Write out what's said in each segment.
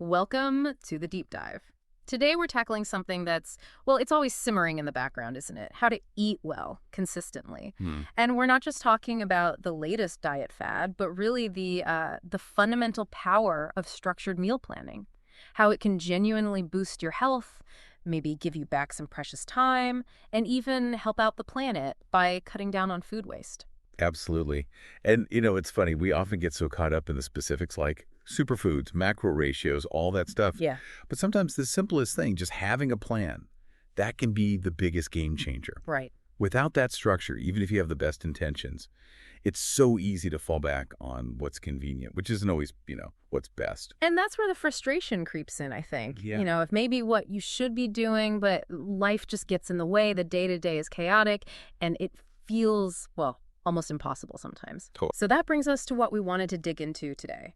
Welcome to the deep dive. Today we're tackling something that's, well, it's always simmering in the background, isn't it? How to eat well, consistently. And we're not just talking about the latest diet fad, but really the fundamental power of structured meal planning. How it can genuinely boost your health, maybe give you back some precious time, and even help out the planet by cutting down on food waste. Absolutely. And, it's funny. We often get so caught up in the specifics like superfoods, macro ratios, all that stuff. Yeah. But sometimes the simplest thing, just having a plan, that can be the biggest game changer. Right. Without that structure, even if you have the best intentions, it's so easy to fall back on what's convenient, which isn't always, what's best. And that's where the frustration creeps in, I think. Yeah. If maybe what you should be doing, but life just gets in the way, the day-to-day is chaotic, and it feels, well, almost impossible sometimes. Totally. So that brings us to what we wanted to dig into today.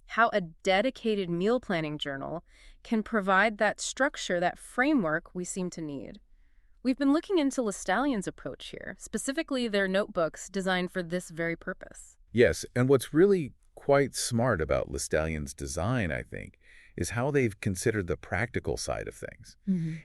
How a dedicated meal planning journal can provide that structure, that framework we seem to need. We've been looking into Lestallion's approach here, specifically their notebooks designed for this very purpose. Yes, and what's really quite smart about Lestallion's design, I think, is how they've considered the practical side of things.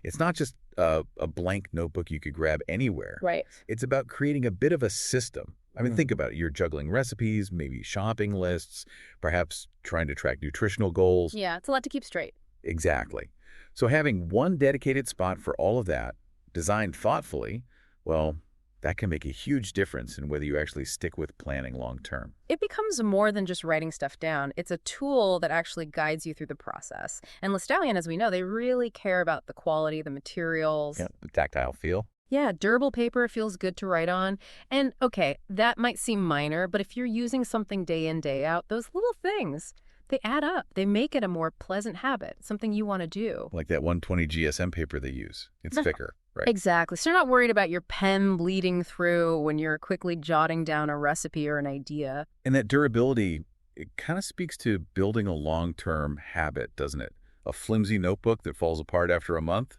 It's not just a blank notebook you could grab anywhere. Right. It's about creating a bit of a system. I mean, think about it. You're juggling recipes, maybe shopping lists, perhaps trying to track nutritional goals. Yeah, it's a lot to keep straight. Exactly. So having one dedicated spot for all of that, designed thoughtfully, well, that can make a huge difference in whether you actually stick with planning long term. It becomes more than just writing stuff down. It's a tool that actually guides you through the process. And Lestallion, as we know, they really care about the quality, the materials. Yeah, the tactile feel. Yeah, durable paper feels good to write on. And okay, that might seem minor, but if you're using something day in, day out, those little things, they add up. They make it a more pleasant habit, something you want to do. Like that 120 GSM paper they use. It's thicker, right? Exactly. So you're not worried about your pen bleeding through when you're quickly jotting down a recipe or an idea. And that durability, it kind of speaks to building a long-term habit, doesn't it? A flimsy notebook that falls apart after a month?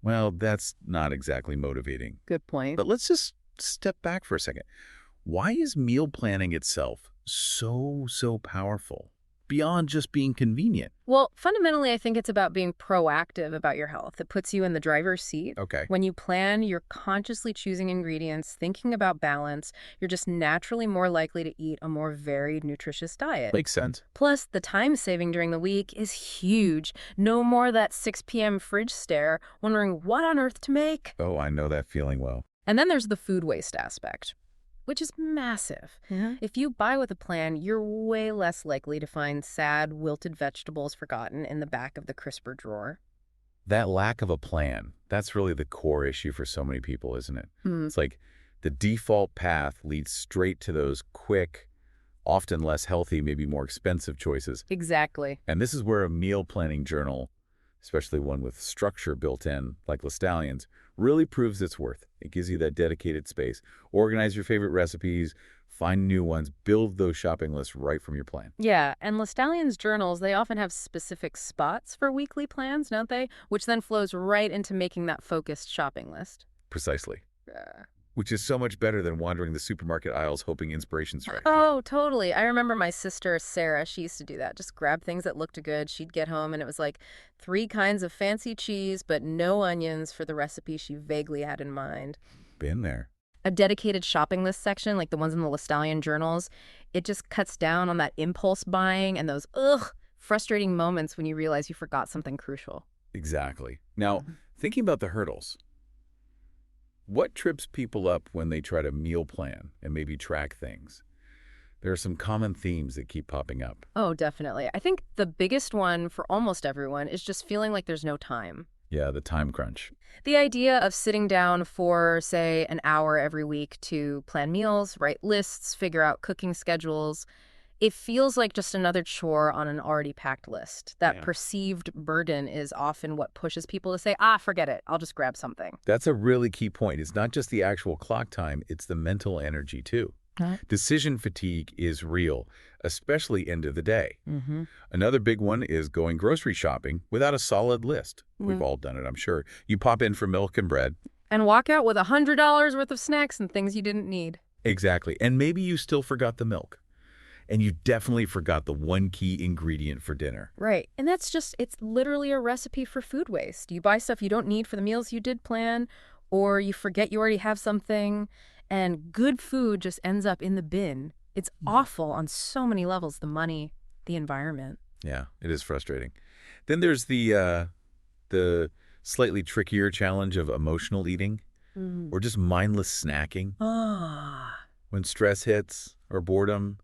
Well, that's not exactly motivating. Good point. But let's just step back for a second. Why is meal planning itself so powerful beyond just being convenient? Well, fundamentally, I think it's about being proactive about your health. It puts you in the driver's seat. Okay. When you plan, you're consciously choosing ingredients, thinking about balance. You're just naturally more likely to eat a more varied, nutritious diet. Makes sense. Plus, the time saving during the week is huge. No more that 6 p.m. fridge stare, wondering what on earth to make. Oh, I know that feeling well. And then there's the food waste aspect, which is massive. If you buy with a plan, you're way less likely to find sad, wilted vegetables forgotten in the back of the crisper drawer. That lack of a plan, that's really the core issue for so many people, isn't it? It's like the default path leads straight to those quick, often less healthy, maybe more expensive choices. Exactly. And this is where a meal planning journal, especially one with structure built in, like Lestallion's, really proves its worth. It gives you that dedicated space. Organize your favorite recipes, find new ones, build those shopping lists right from your plan. Yeah, and Lestallion's journals, they often have specific spots for weekly plans, don't they? Which then flows right into making that focused shopping list. Precisely. Which is so much better than wandering the supermarket aisles hoping inspiration strikes. Oh, totally. I remember my sister, Sarah, she used to do that. Just grab things that looked good. She'd get home and it was like 3 kinds of fancy cheese, but no onions for the recipe she vaguely had in mind. Been there. A dedicated shopping list section, like the ones in the Lestallion journals, it just cuts down on that impulse buying and those, frustrating moments when you realize you forgot something crucial. Exactly. Now, thinking about the hurdles, what trips people up when they try to meal plan and maybe track things? There are some common themes that keep popping up. Oh, definitely. I think the biggest one for almost everyone is just feeling like there's no time. Yeah, the time crunch. The idea of sitting down for, say, an hour every week to plan meals, write lists, figure out cooking schedules, it feels like just another chore on an already packed list. That perceived burden is often what pushes people to say, forget it, I'll just grab something. That's a really key point. It's not just the actual clock time, it's the mental energy too. Decision fatigue is real, especially end of the day. Another big one is going grocery shopping without a solid list. We've all done it, I'm sure. You pop in for milk and bread. And walk out with $100 worth of snacks and things you didn't need. Exactly. And maybe you still forgot the milk. And you definitely forgot the one key ingredient for dinner. Right. And it's literally a recipe for food waste. You buy stuff you don't need for the meals you did plan, or you forget you already have something, and good food just ends up in the bin. It's awful on so many levels, the money, the environment. Yeah, it is frustrating. Then there's the slightly trickier challenge of emotional eating or just mindless snacking. Ah. When stress hits or boredom,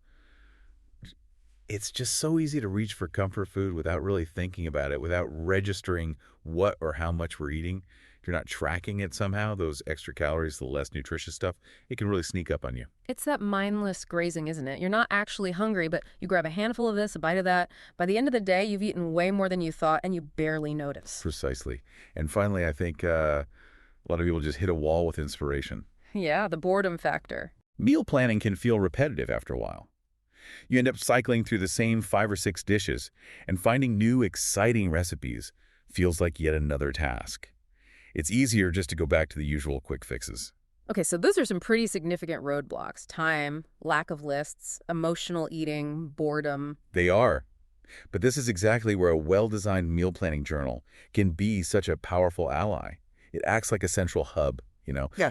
it's just so easy to reach for comfort food without really thinking about it, without registering what or how much we're eating. If you're not tracking it somehow, those extra calories, the less nutritious stuff, it can really sneak up on you. It's that mindless grazing, isn't it? You're not actually hungry, but you grab a handful of this, a bite of that. By the end of the day, you've eaten way more than you thought, and you barely notice. Precisely. And finally, I think a lot of people just hit a wall with inspiration. Yeah, the boredom factor. Meal planning can feel repetitive after a while. You end up cycling through the same 5 or 6 dishes, and finding new, exciting recipes feels like yet another task. It's easier just to go back to the usual quick fixes. Okay, so those are some pretty significant roadblocks. Time, lack of lists, emotional eating, boredom. They are. But this is exactly where a well-designed meal planning journal can be such a powerful ally. It acts like a central hub,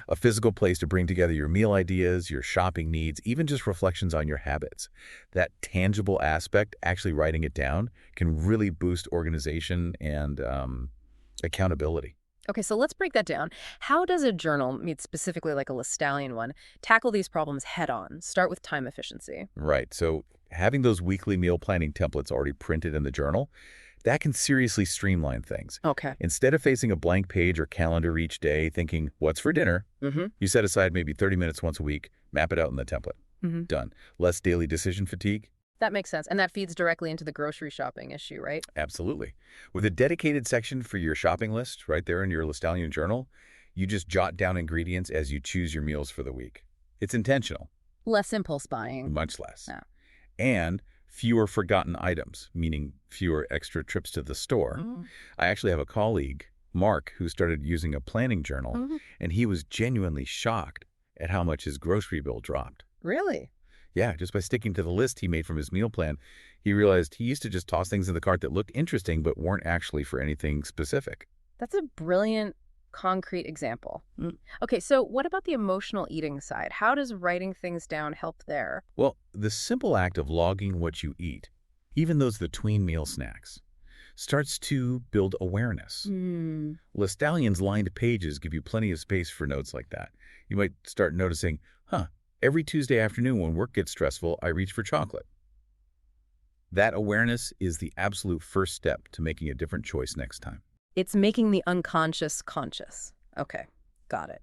a physical place to bring together your meal ideas, your shopping needs, even just reflections on your habits. That tangible aspect, actually writing it down, can really boost organization and accountability. Okay, so let's break that down. How does a journal, specifically like a Lestallion one, tackle these problems head on? Start with time efficiency. Right. So having those weekly meal planning templates already printed in the journal, that can seriously streamline things. Okay. Instead of facing a blank page or calendar each day thinking, what's for dinner? You set aside maybe 30 minutes once a week, map it out in the template. Done. Less daily decision fatigue. That makes sense. And that feeds directly into the grocery shopping issue, right? Absolutely. With a dedicated section for your shopping list right there in your Lestallion journal, you just jot down ingredients as you choose your meals for the week. It's intentional. Less impulse buying. Much less. Yeah. And fewer forgotten items, meaning fewer extra trips to the store. I actually have a colleague, Mark, who started using a planning journal, and he was genuinely shocked at how much his grocery bill dropped. Really? Yeah, just by sticking to the list he made from his meal plan, he realized he used to just toss things in the cart that looked interesting but weren't actually for anything specific. That's a brilliant, concrete example. Okay, so what about the emotional eating side? How does writing things down help there? Well, the simple act of logging what you eat, even those between meal snacks, starts to build awareness. Lestallion's lined pages give you plenty of space for notes like that. You might start noticing, every Tuesday afternoon when work gets stressful, I reach for chocolate. That awareness is the absolute first step to making a different choice next time. It's making the unconscious conscious. Okay, got it.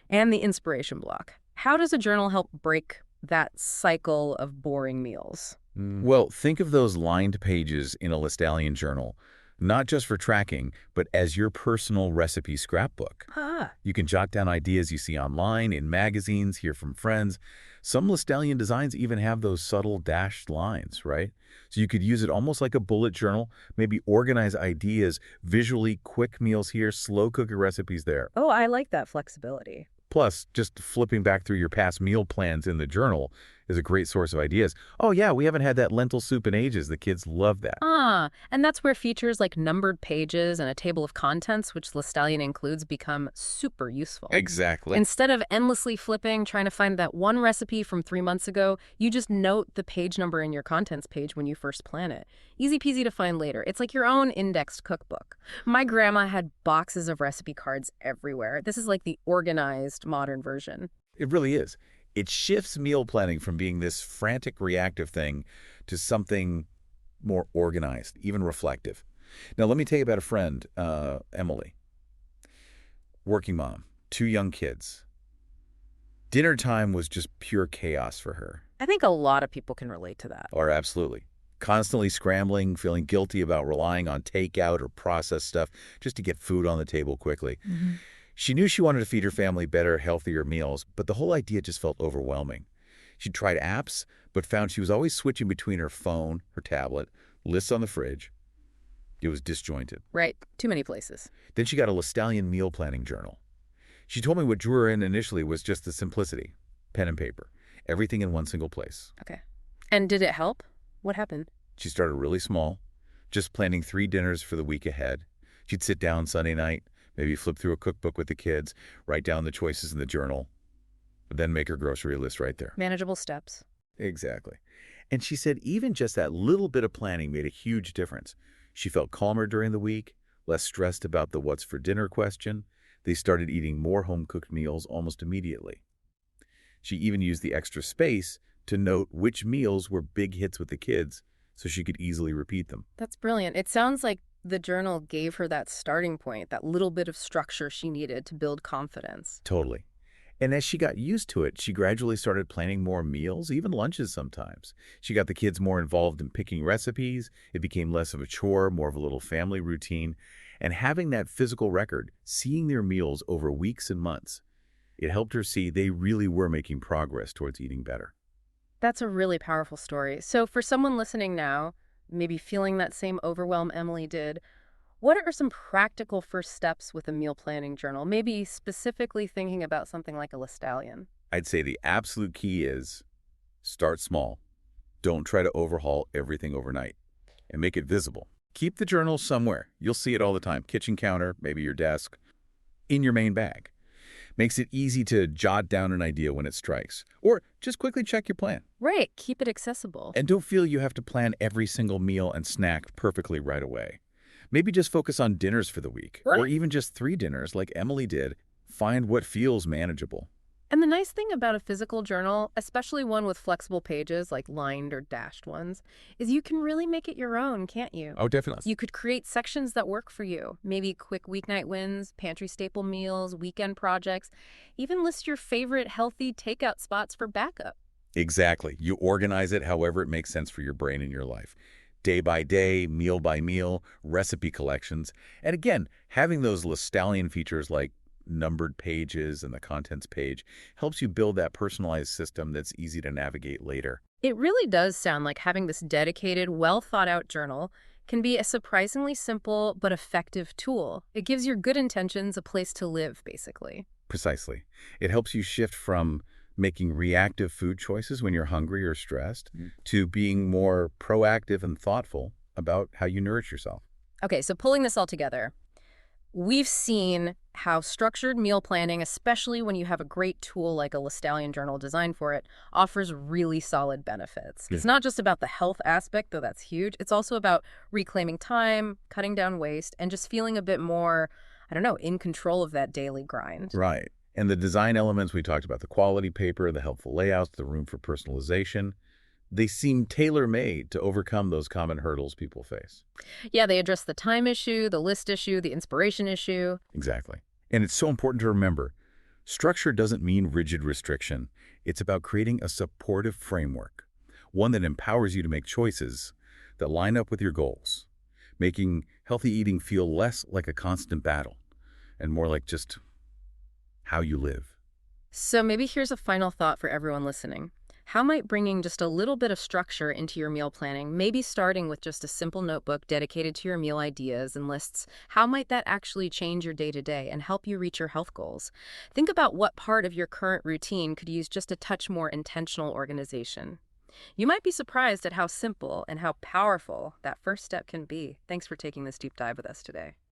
And the inspiration block. How does a journal help break that cycle of boring meals? Well, think of those lined pages in a Lestallion journal, not just for tracking, but as your personal recipe scrapbook. You can jot down ideas you see online, in magazines, hear from friends. Some Lestallion designs even have those subtle dashed lines, right? So you could use it almost like a bullet journal, maybe organize ideas, visually quick meals here, slow cooker recipes there. Oh, I like that flexibility. Plus, just flipping back through your past meal plans in the journal is a great source of ideas. Oh yeah, we haven't had that lentil soup in ages. The kids love that. And that's where features like numbered pages and a table of contents, which Lestallion includes, become super useful. Exactly. Instead of endlessly flipping, trying to find that one recipe from 3 months ago, you just note the page number in your contents page when you first plan it. Easy peasy to find later. It's like your own indexed cookbook. My grandma had boxes of recipe cards everywhere. This is like the organized modern version. It really is. It shifts meal planning from being this frantic, reactive thing to something more organized, even reflective. Now, let me tell you about a friend, Emily. Working mom, 2 young kids. Dinner time was just pure chaos for her. I think a lot of people can relate to that. Or absolutely. Constantly scrambling, feeling guilty about relying on takeout or processed stuff just to get food on the table quickly. She knew she wanted to feed her family better, healthier meals, but the whole idea just felt overwhelming. She tried apps, but found she was always switching between her phone, her tablet, lists on the fridge. It was disjointed. Right. Too many places. Then she got a Lestallion meal planning journal. She told me what drew her in initially was just the simplicity. Pen and paper. Everything in one single place. Okay. And did it help? What happened? She started really small, just planning 3 dinners for the week ahead. She'd sit down Sunday night, maybe flip through a cookbook with the kids, write down the choices in the journal, but then make her grocery list right there. Manageable steps. Exactly. And she said even just that little bit of planning made a huge difference. She felt calmer during the week, less stressed about the what's for dinner question. They started eating more home-cooked meals almost immediately. She even used the extra space to note which meals were big hits with the kids so she could easily repeat them. That's brilliant. It sounds like the journal gave her that starting point, that little bit of structure she needed to build confidence. Totally. And as she got used to it, she gradually started planning more meals, even lunches sometimes. She got the kids more involved in picking recipes. It became less of a chore, more of a little family routine. And having that physical record, seeing their meals over weeks and months, it helped her see they really were making progress towards eating better. That's a really powerful story. So for someone listening now, maybe feeling that same overwhelm Emily did, what are some practical first steps with a meal planning journal? Maybe specifically thinking about something like a Lestallion. I'd say the absolute key is start small. Don't try to overhaul everything overnight and make it visible. Keep the journal somewhere. You'll see it all the time. Kitchen counter, maybe your desk, in your main bag. Makes it easy to jot down an idea when it strikes. Or just quickly check your plan. Right. Keep it accessible. And don't feel you have to plan every single meal and snack perfectly right away. Maybe just focus on dinners for the week, or even just 3 dinners like Emily did. Find what feels manageable. And the nice thing about a physical journal, especially one with flexible pages like lined or dashed ones, is you can really make it your own, can't you? Oh, definitely. You could create sections that work for you. Maybe quick weeknight wins, pantry staple meals, weekend projects. Even list your favorite healthy takeout spots for backup. Exactly. You organize it however it makes sense for your brain and your life. Day by day, meal by meal, recipe collections. And again, having those Lestallion features like numbered pages and the contents page helps you build that personalized system that's easy to navigate later. It really does sound like having this dedicated, well-thought-out journal can be a surprisingly simple but effective tool. It gives your good intentions a place to live, basically. Precisely. It helps you shift from making reactive food choices when you're hungry or stressed to being more proactive and thoughtful about how you nourish yourself. Okay, so pulling this all together, we've seen how structured meal planning, especially when you have a great tool like a Lestallion journal designed for it, offers really solid benefits. Yeah. It's not just about the health aspect, though that's huge. It's also about reclaiming time, cutting down waste, and just feeling a bit more, I don't know, in control of that daily grind. Right. And the design elements we talked about, the quality paper, the helpful layouts, the room for personalization, they seem tailor-made to overcome those common hurdles people face. Yeah, they address the time issue, the list issue, the inspiration issue. Exactly. And it's so important to remember, structure doesn't mean rigid restriction. It's about creating a supportive framework, one that empowers you to make choices that line up with your goals, making healthy eating feel less like a constant battle and more like just how you live. So maybe here's a final thought for everyone listening. How might bringing just a little bit of structure into your meal planning, maybe starting with just a simple notebook dedicated to your meal ideas and lists, how might that actually change your day-to-day and help you reach your health goals? Think about what part of your current routine could use just a touch more intentional organization. You might be surprised at how simple and how powerful that first step can be. Thanks for taking this deep dive with us today.